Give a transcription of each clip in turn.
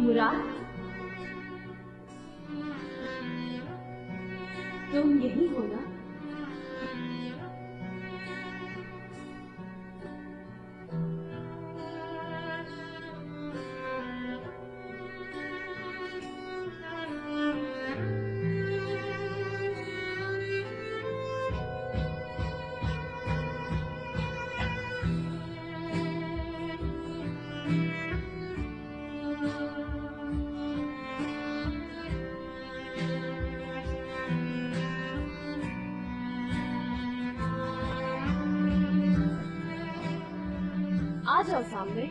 मुराद, तुम यही हो ना? आ जाओ सामने।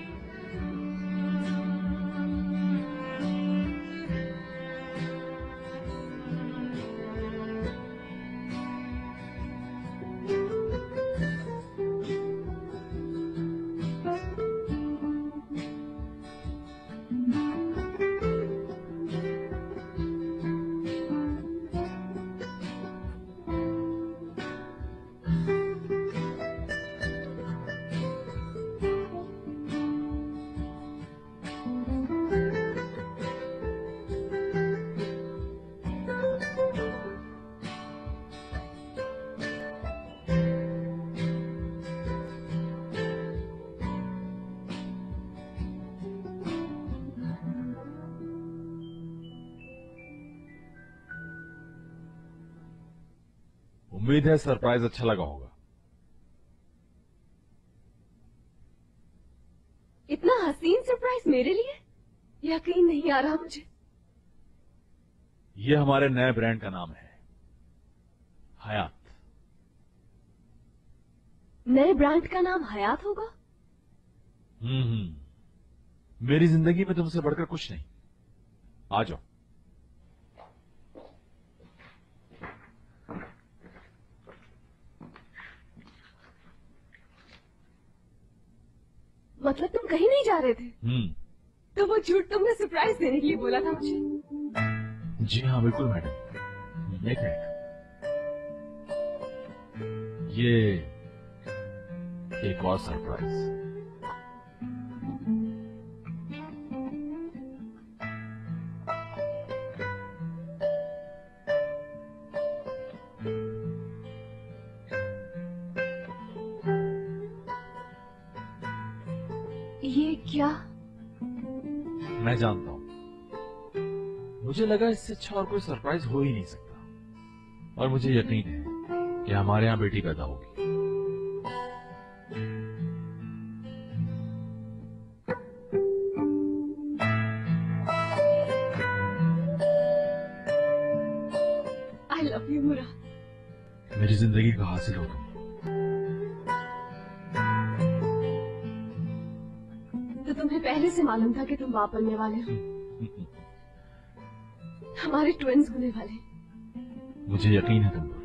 उम्मीद है सरप्राइज अच्छा लगा होगा। इतना हसीन सरप्राइज मेरे लिए? यकीन नहीं आ रहा मुझे। ये हमारे नए ब्रांड का नाम है, हयात। नए ब्रांड का नाम हयात होगा? मेरी जिंदगी में तुमसे बढ़कर कुछ नहीं। आ जाओ। मतलब तुम कहीं नहीं जा रहे थे? तो वो झूठ तुमने सरप्राइज देने के लिए बोला था मुझे? जी हाँ बिल्कुल मैडम। एक मिनट, ये एक और सरप्राइज। ये क्या? मैं जानता हूं, मुझे लगा इससे अच्छा और कोई सरप्राइज हो ही नहीं सकता, और मुझे यकीन है कि हमारे यहां बेटी पैदा होगी। आई लव यू मुराद। मेरी जिंदगी का हासिल हो तुम। तो तुम्हें पहले से मालूम था कि तुम बाप बनने वाले हो? हमारे ट्विंस होने वाले। मुझे यकीन है तुम पर।